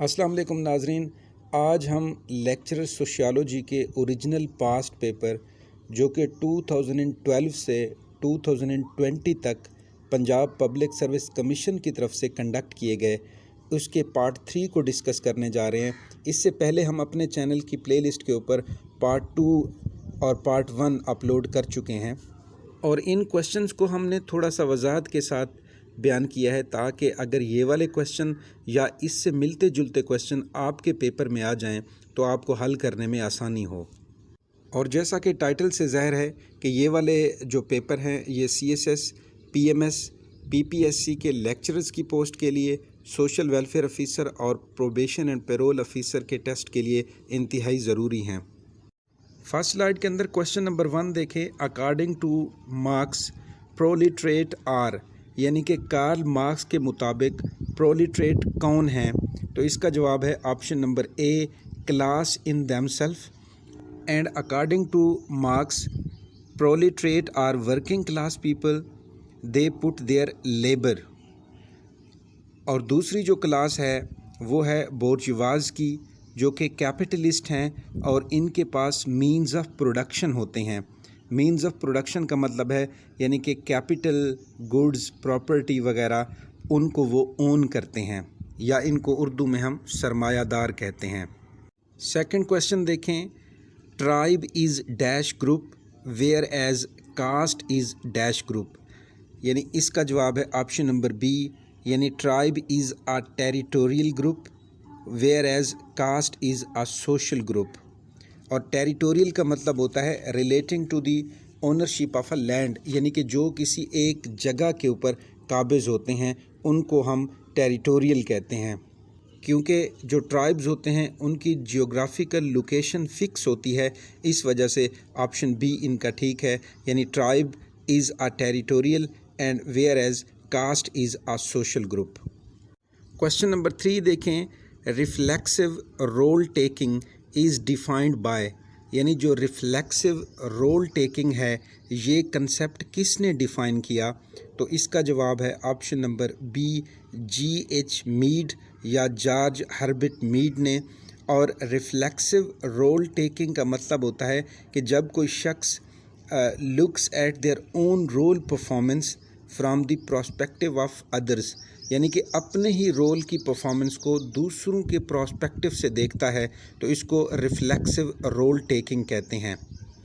السلام علیکم ناظرین، آج ہم لیکچرر سوشیالوجی کے اوریجنل پاسٹ پیپر جو کہ 2012 سے 2020 تک پنجاب پبلک سروس کمیشن کی طرف سے کنڈکٹ کیے گئے اس کے پارٹ 3 کو ڈسکس کرنے جا رہے ہیں۔ اس سے پہلے ہم اپنے چینل کی پلے لسٹ کے اوپر پارٹ 2 اور پارٹ 1 اپلوڈ کر چکے ہیں، اور ان کویشچنز کو ہم نے تھوڑا سا وضاحت کے ساتھ بیان کیا ہے تاکہ اگر یہ والے کویشچن یا اس سے ملتے جلتے کویشچن آپ کے پیپر میں آ جائیں تو آپ کو حل کرنے میں آسانی ہو۔ اور جیسا کہ ٹائٹل سے ظاہر ہے کہ یہ والے جو پیپر ہیں یہ CSS PMS PPSC کے لیکچررز کی پوسٹ کے لیے، سوشل ویلفیئر آفیسر اور پروبیشن اینڈ پیرول آفیسر کے ٹیسٹ کے لیے انتہائی ضروری ہیں۔ فرسٹ سلائیڈ کے اندر کویشچن نمبر 1 دیکھیں، according to Marx proletariat are, یعنی کہ کارل مارکس کے مطابق پرولیٹریٹ کون ہیں؟ تو اس کا جواب ہے option number A, class in themselves, and according to Marx proletariat are working class people they put their labour. اور دوسری جو کلاس ہے وہ ہے بورژواز کی، جو کہ کیپٹلسٹ ہیں اور ان کے پاس مینز آف پروڈکشن ہوتے ہیں۔ مینز آف پروڈکشن کا مطلب ہے یعنی کہ کیپٹل، گڈز، پراپرٹی وغیرہ ان کو وہ اون کرتے ہیں، یا ان کو اردو میں ہم سرمایہ دار کہتے ہیں۔ سیکنڈ کویشچن دیکھیں، tribe is dash group whereas caste is dash group, یعنی اس کا جواب ہے آپشن نمبر بی، یعنی tribe is a territorial group whereas caste is a social group. اور ٹیریٹوریل کا مطلب ہوتا ہے relating to the ownership of a land, یعنی کہ جو کسی ایک جگہ کے اوپر قابض ہوتے ہیں ان کو ہم ٹیریٹوریل کہتے ہیں، کیونکہ جو ٹرائبز ہوتے ہیں ان کی جیوگرافیکل لوکیشن فکس ہوتی ہے، اس وجہ سے آپشن بی ان کا ٹھیک ہے، یعنی tribe is a territorial and whereas caste is a social group. Question number 3 دیکھیں، reflexive role taking is defined by, یعنی جو ریفلیکسو رول ٹیکنگ ہے یہ کنسیپٹ کس نے ڈیفائن کیا؟ تو اس کا جواب ہے option number be, GH made یا جارج ہربرٹ میڈ نے۔ اور ریفلیکسو رول ٹیکنگ کا مطلب ہوتا ہے کہ جب کوئی شخص looks at their own role performance from the perspective of others, یعنی کہ اپنے ہی رول کی پرفارمنس کو دوسروں کے پرسپیکٹیو سے دیکھتا ہے، تو اس کو ریفلیکسو رول ٹیکنگ کہتے ہیں۔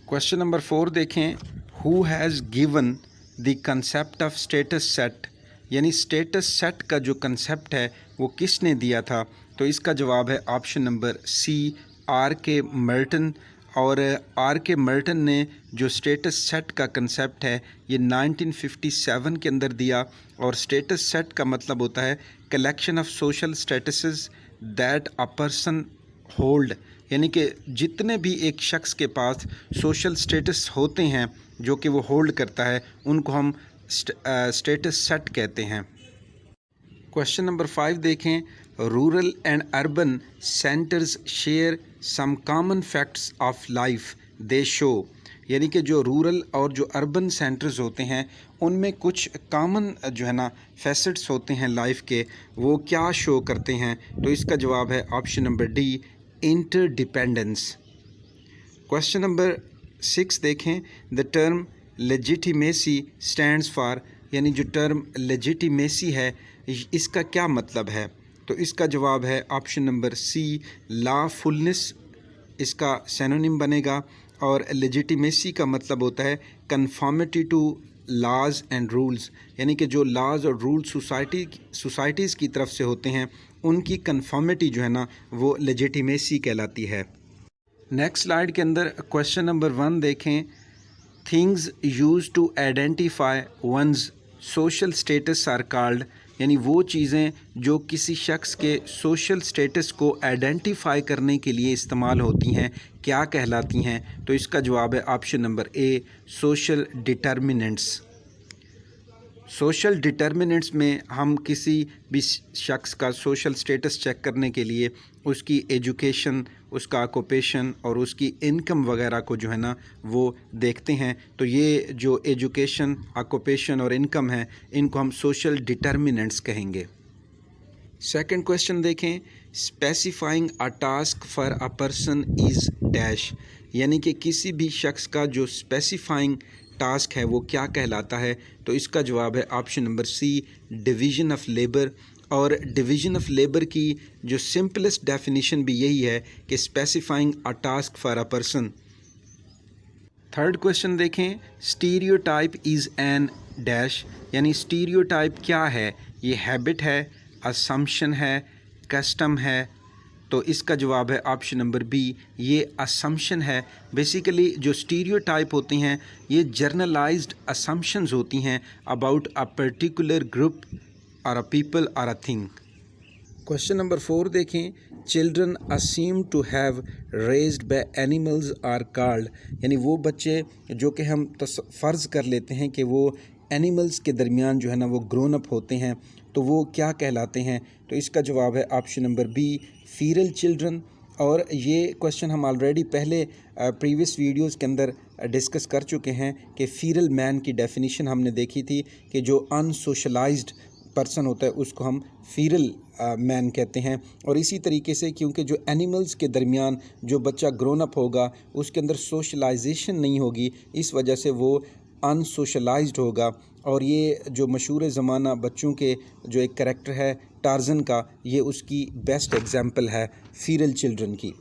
کویشچن نمبر 4 دیکھیں، who has given the concept of status set, یعنی اسٹیٹس سیٹ کا جو کنسیپٹ ہے وہ کس نے دیا تھا؟ تو اس کا جواب ہے آپشن نمبر سی، RK مرٹن۔ اور RK مرٹن نے جو اسٹیٹس سیٹ کا کنسیپٹ ہے یہ 1957 کے اندر دیا، اور اسٹیٹس سیٹ کا مطلب ہوتا ہے collection of social statuses that a person hold, یعنی کہ جتنے بھی ایک شخص کے پاس سوشل اسٹیٹس ہوتے ہیں جو کہ وہ ہولڈ کرتا ہے ان کو ہم اسٹیٹس سیٹ کہتے ہیں۔ کویشچن نمبر 5 دیکھیں، rural and urban centres share some common facts of life they show, یعنی کہ جو رورل اور جو اربن سینٹرز ہوتے ہیں ان میں کچھ کامن جو ہے نا فیسٹس ہوتے ہیں لائف کے، وہ کیا شو کرتے ہیں؟ تو اس کا جواب ہے option number D, interdependence. Question number 6 دیکھیں، the term legitimacy stands for, یعنی جو ٹرم لیجیٹیمیسی ہے اس کا کیا مطلب ہے؟ تو اس کا جواب ہے آپشن نمبر سی، لا فلنس اس کا سینونیم بنے گا، اور لیجیٹیمیسی کا مطلب ہوتا ہے conformity to laws and rules, یعنی کہ جو لاز اور رول سوسائٹیز کی طرف سے ہوتے ہیں ان کی کنفارمٹی جو ہے نا وہ لیجیٹیمیسی کہلاتی ہے۔ نیکسٹ سلائیڈ کے اندر کویشچن نمبر 1 دیکھیں، things use to identify one's social status are called, یعنی وہ چیزیں جو کسی شخص کے سوشل اسٹیٹس کو آئیڈینٹیفائی کرنے کے لیے استعمال ہوتی ہیں کیا کہلاتی ہیں؟ تو اس کا جواب ہے آپشن نمبر اے، سوشل ڈٹرمننٹس۔ سوشل ڈٹرمننٹس میں ہم کسی بھی شخص کا سوشل اسٹیٹس چیک کرنے کے لیے اس کی ایجوکیشن، اس کا آکوپیشن اور اس کی انکم وغیرہ کو جو ہے نا وہ دیکھتے ہیں، تو یہ جو ایجوکیشن، آکوپیشن اور انکم ہے ان کو ہم سوشل ڈٹرمننٹس کہیں گے۔ سیکنڈ کویشچن دیکھیں، specifying a task for a person is dash, یعنی کہ کسی بھی شخص کا جو اسپیسیفائنگ ٹاسک ہے وہ کیا کہلاتا ہے؟ تو اس کا جواب ہے option number C, division of labour. اور ڈویژن آف لیبر کی جو سمپلسٹ ڈیفینیشن بھی یہی ہے کہ specifying a task for a person. Third question دیکھیں، stereotype is an dash, یعنی اسٹیریو ٹائپ کیا ہے؟ یہ ہیبٹ ہے، اسمپشن ہے، کسٹم ہے؟ تو اس کا جواب ہے آپشن نمبر بی، یہ اسمپشن ہے۔ بیسیکلی جو اسٹیریو ٹائپ ہوتی ہیں یہ جرنلائزڈ اسمپشنز ہوتی ہیں اباؤٹ اے پرٹیکولر گروپ اور اے پیپل اور اے تھنگ۔ کویشچن نمبر 4 دیکھیں، children assume to have raised by animals are called, یعنی وہ بچے جو کہ ہم فرض کر لیتے ہیں کہ وہ اینیملز کے درمیان جو ہے نا وہ گرون اپ ہوتے ہیں، تو وہ کیا کہلاتے ہیں؟ تو اس کا جواب ہے option number be, Farrell children. اور یہ کویشچن ہم آلریڈی پہلے پریویس ویڈیوز کے اندر ڈسکس کر چکے ہیں کہ فیرل مین کی ڈیفینیشن ہم نے دیکھی تھی کہ جو ان سوشلائزڈ پرسن ہوتا ہے اس کو ہم فیرل مین کہتے ہیں۔ اور اسی طریقے سے کیونکہ جو اینیملز کے درمیان جو بچہ گرون اپ ہوگا اس کے اندر سوشلائزیشن نہیں ہوگی، اس وجہ سے وہ ان سوشلائزڈ ہوگا۔ اور یہ جو مشہور زمانہ بچوں کے جو ایک کریکٹر ہے ٹارزن کا، یہ اس کی بیسٹ ایگزامپل ہے فیرل چلڈرن کی۔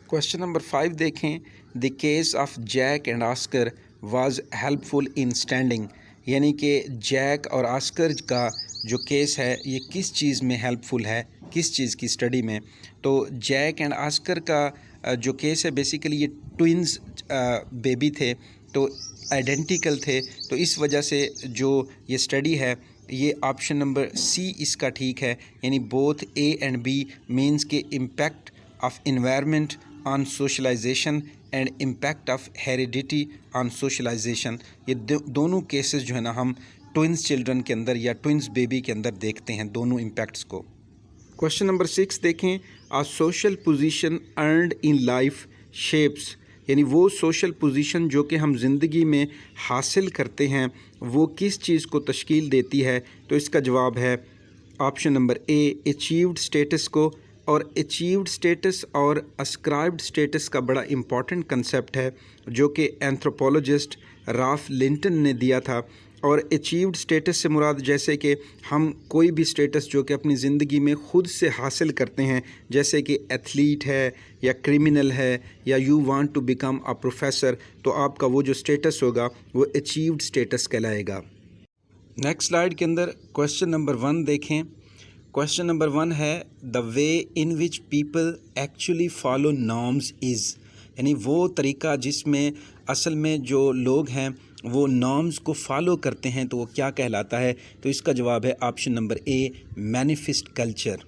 کویشچن نمبر 5 دیکھیں، the case of Jack and Oscar was helpful in standing, یعنی کہ جیک اور آسکر کا جو کیس ہے یہ کس چیز میں ہیلپ فل ہے، کس چیز کی اسٹڈی میں؟ تو جیک اینڈ آسکر کا جو کیس ہے بیسیکلی یہ ٹوئنز بیبی تھے، تو آئیڈینٹیکل تھے، تو اس وجہ سے جو یہ اسٹڈی ہے یہ آپشن نمبر سی اس کا ٹھیک ہے، یعنی both A and B means کے impact of environment on socialisation and impact of heredity on socialisation, یہ دونوں کیسز جو ہے نا ہم ٹوئنز چلڈرن کے اندر یا ٹوئنز بیبی کے اندر دیکھتے ہیں دونوں امپیکٹس کو۔ کویشچن نمبر 6 دیکھیں، a social position earned in life shapes, یعنی وہ سوشل پوزیشن جو کہ ہم زندگی میں حاصل کرتے ہیں وہ کس چیز کو تشکیل دیتی ہے؟ تو اس کا جواب ہے آپشن نمبر اے، اچیوڈ اسٹیٹس کو۔ اور اچیوڈ اسٹیٹس اور اسکرائبڈ اسٹیٹس کا بڑا امپورٹنٹ کنسیپٹ ہے جو کہ اینتھروپولوجسٹ رالف لنٹن نے دیا تھا۔ اور اچیوڈ اسٹیٹس سے مراد جیسے کہ ہم کوئی بھی اسٹیٹس جو کہ اپنی زندگی میں خود سے حاصل کرتے ہیں، جیسے کہ ایتھلیٹ ہے یا کرمنل ہے یا you want to become a professor, تو آپ کا وہ جو اسٹیٹس ہوگا وہ اچیوڈ اسٹیٹس کہلائے گا۔ نیکسٹ سلائیڈ کے اندر کویشچن نمبر 1 دیکھیں، کویشچن نمبر 1 ہے the way in which people actually follow norms is, یعنی وہ طریقہ جس میں اصل میں جو لوگ ہیں وہ نارمز کو فالو کرتے ہیں تو وہ کیا کہلاتا ہے؟ تو اس کا جواب ہے آپشن نمبر اے، مینیفسٹ کلچر۔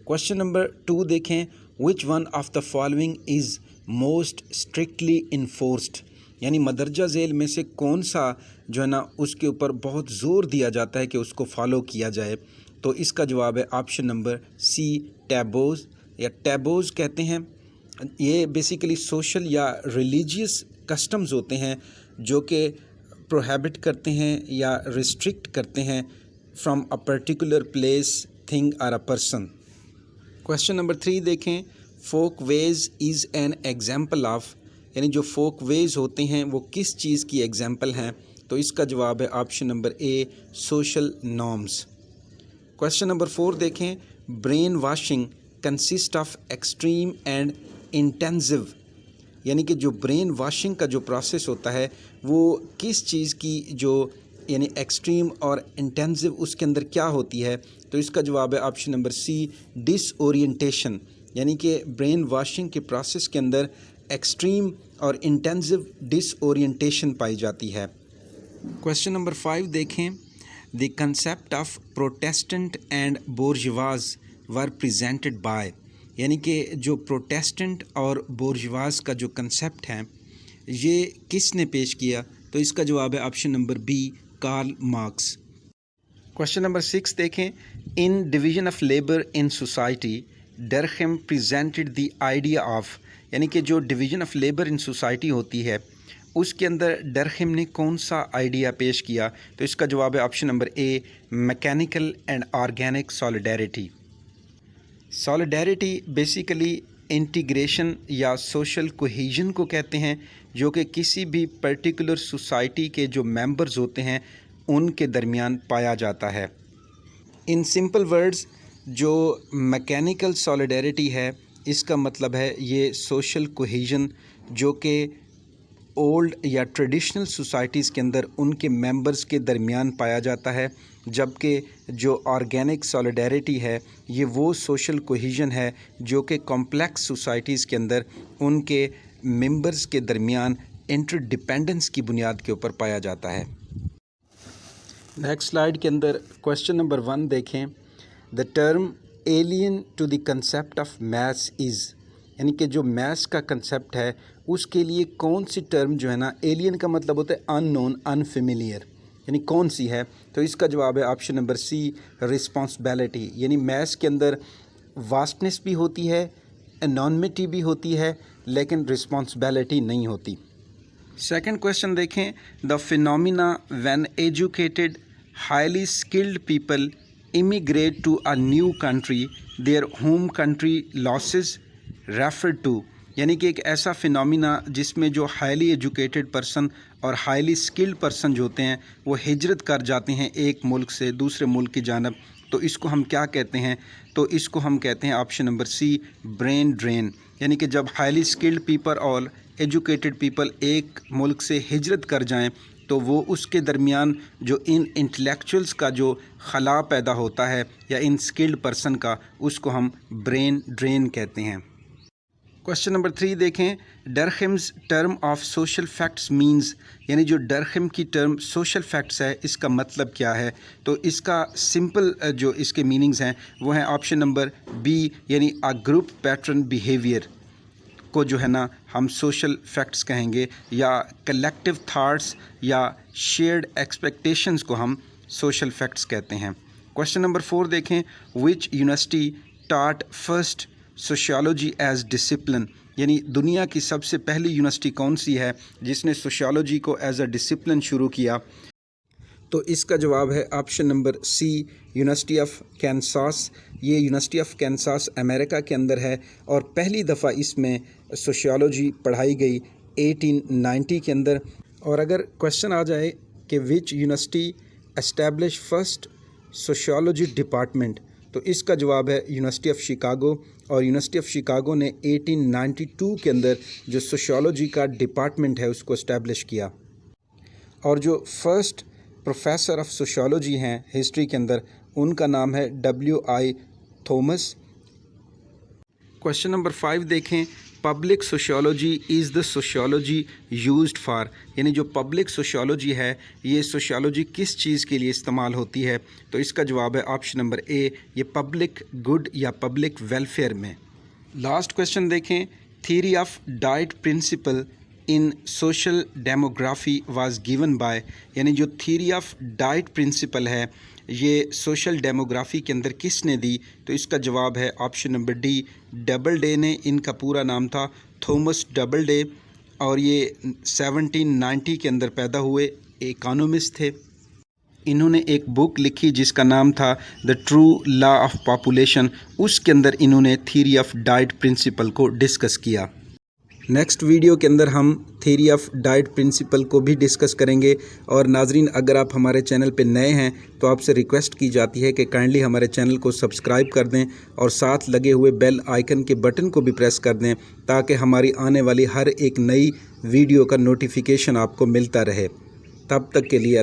کویشچن نمبر 2 دیکھیں، which one of the following is most strictly enforced, یعنی مدرجہ ذیل میں سے کون سا جو ہے نا اس کے اوپر بہت زور دیا جاتا ہے کہ اس کو فالو کیا جائے؟ تو اس کا جواب ہے آپشن نمبر سی، ٹیبوز یا ٹیبوز کہتے ہیں۔ یہ بیسیکلی سوشل یا ریلیجیس کسٹمز ہوتے ہیں جو کہ پروہیبٹ کرتے ہیں یا ریسٹرکٹ کرتے ہیں from a particular place, thing اور اے پرسن۔ کویشچن نمبر 3 دیکھیں، folkways is an example of, یعنی جو فوک ویز ہوتے ہیں وہ کس چیز کی ایگزامپل ہیں؟ تو اس کا جواب ہے آپشن نمبر اے، سوشل نارمز۔ کویشچن نمبر 4 دیکھیں، brain washing consist of extreme and intensive, یعنی کہ جو برین واشنگ کا جو پروسیس ہوتا ہے وہ کس چیز کی جو یعنی ایکسٹریم اور انٹینسو اس کے اندر کیا ہوتی ہے؟ تو اس کا جواب ہے option number C, disorientation, یعنی کہ برین واشنگ کے پروسیس کے اندر ایکسٹریم اور انٹینسو ڈس اورینٹیشن پائی جاتی ہے۔ کویشچن نمبر 5 دیکھیں، the concept of Protestant and bourgeois were presented by, یعنی کہ جو پروٹیسٹنٹ اور بورژواز کا جو کنسیپٹ ہے یہ کس نے پیش کیا؟ تو اس کا جواب ہے option number B, Karl Marx. Question number 6 دیکھیں، in division of labour in society Durkheim presented the idea of, یعنی کہ جو division of labour in society ہوتی ہے اس کے اندر ڈرخیم نے کون سا آئیڈیا پیش کیا؟ تو اس کا جواب ہے option number a, mechanical and organic solidarity. Solidarity basically integration یا سوشل کوہیژن کو کہتے ہیں، جو کہ کسی بھی پرٹیکولر سوسائٹی کے جو ممبرز ہوتے ہیں ان کے درمیان پایا جاتا ہے۔ ان سمپل ورڈز، جو میکینیکل سالیڈیرٹی ہے اس کا مطلب ہے یہ سوشل کوہیژن جو کہ اولڈ یا ٹریڈیشنل سوسائٹیز کے اندر ان کے ممبرز کے درمیان پایا جاتا ہے، جبکہ جو آرگینک سالیڈیرٹی ہے یہ وہ سوشل کوہیژن ہے جو کہ کمپلیکس سوسائٹیز کے اندر ان کے ممبرز کے درمیان انٹر ڈیپینڈنس کی بنیاد کے اوپر پایا جاتا ہے۔ نیکسٹ سلائیڈ کے اندر کویشچن نمبر 1 دیکھیں، the term alien to the concept of myths is, یعنی کہ جو میتھس کا کنسیپٹ ہے اس کے لیے کون سی ٹرم جو ہے نا، ایلین کا مطلب ہوتا ہے ان نون، انفیملیئر، یعنی کون سی ہے؟ تو اس کا جواب ہے آپشن نمبر سی، رسپانسبلٹی، یعنی میتھس کے اندر واسٹنس بھی ہوتی ہے، انانمیٹی بھی ہوتی ہے، لیکن رسپانسبلٹی نہیں ہوتی۔ سیکنڈ کویشچن دیکھیں، the phenomena when educated highly skilled people immigrate to a new country, their home country losses referred to، یعنی کہ ایک ایسا فینومینا جس میں جو ہائیلی ایجوکیٹڈ پرسن اور ہائیلی اسکلڈ پرسن جو ہوتے ہیں وہ ہجرت کر جاتے ہیں ایک ملک سے دوسرے ملک کی جانب، تو اس کو ہم کیا کہتے ہیں؟ تو اس کو ہم کہتے ہیں آپشن نمبر سی، برین ڈرین، یعنی کہ جب ہائیلی اسکلڈ پیپل اور ایجوکیٹڈ پیپل ایک ملک سے ہجرت کر جائیں تو وہ اس کے درمیان جو ان انٹلیکچوئلس کا جو خلا پیدا ہوتا ہے یا ان اسکلڈ پرسن کا، اس کو ہم برین ڈرین کہتے ہیں۔ کویشچن نمبر 3 دیکھیں، Durkheim's term of social facts means, یعنی جو ڈرخیم کی ٹرم سوشل فیکٹس ہے اس کا مطلب کیا ہے؟ تو اس کا سمپل جو اس کے میننگز ہیں وہ ہیں آپشن نمبر بی، یعنی اے گروپ پیٹرن بیہیویئر کو جو ہے نا ہم سوشل فیکٹس کہیں گے، یا کلیکٹیو تھاٹس یا شیئرڈ ایکسپیکٹیشنز کو ہم سوشل فیکٹس کہتے ہیں۔ کویشچن نمبر 4 دیکھیں، which university taught first sociology as discipline, یعنی دنیا کی سب سے پہلی یونیورسٹی کون سی ہے جس نے سوشیالوجی کو ایز اے ڈسپلن شروع کیا؟ تو اس کا جواب ہے option number C, university of Kansas. یہ یونیورسٹی آف کینساس امریکہ کے اندر ہے اور پہلی دفعہ اس میں سوشیالوجی پڑھائی گئی 1890 کے اندر۔ اور اگر کویشچن آ جائے کہ which university established first sociology department, تو اس کا جواب ہے یونیورسٹی آف شکاگو، اور یونیورسٹی آف شکاگو نے 1892 کے اندر جو سوشیالوجی کا ڈپارٹمنٹ ہے اس کو اسٹیبلش کیا۔ اور جو فرسٹ پروفیسر آف سوشیالوجی ہیں ہسٹری کے اندر، ان کا نام ہے W.I. تھامس۔ کویشچن نمبر 5 دیکھیں، public sociology is the sociology used for, یعنی جو پبلک سوشیالوجی ہے یہ سوشیالوجی کس چیز کے لیے استعمال ہوتی ہے؟ تو اس کا جواب ہے آپشن نمبر اے، یہ پبلک گڈ یا پبلک ویلفیئر میں۔ لاسٹ کویشچن دیکھیں، theory of diet principle in social demography was given by, یعنی جو تھیوری آف ڈائٹ پرنسپل ہے یہ سوشل ڈیموگرافی کے اندر کس نے دی؟ تو اس کا جواب ہے option number D, double day نے۔ ان کا پورا نام تھا تھامس ڈبل ڈے، اور یہ 1790 کے اندر پیدا ہوئے، اکانومسٹ تھے۔ انہوں نے ایک بک لکھی جس کا نام تھا the true law of population, اس کے اندر انہوں نے تھیوری آف ڈائٹ پرنسپل کو ڈسکس کیا۔ نیکسٹ ویڈیو کے اندر ہم تھیوری آف ڈائٹ پرنسپل کو بھی ڈسکس کریں گے۔ اور ناظرین، اگر آپ ہمارے چینل پہ نئے ہیں تو آپ سے ریکویسٹ کی جاتی ہے کہ کائنڈلی ہمارے چینل کو سبسکرائب کر دیں اور ساتھ لگے ہوئے بیل آئیکن کے بٹن کو بھی پریس کر دیں تاکہ ہماری آنے والی ہر ایک نئی ویڈیو کا نوٹیفیکیشن آپ کو ملتا رہے۔ تب تک کے لیے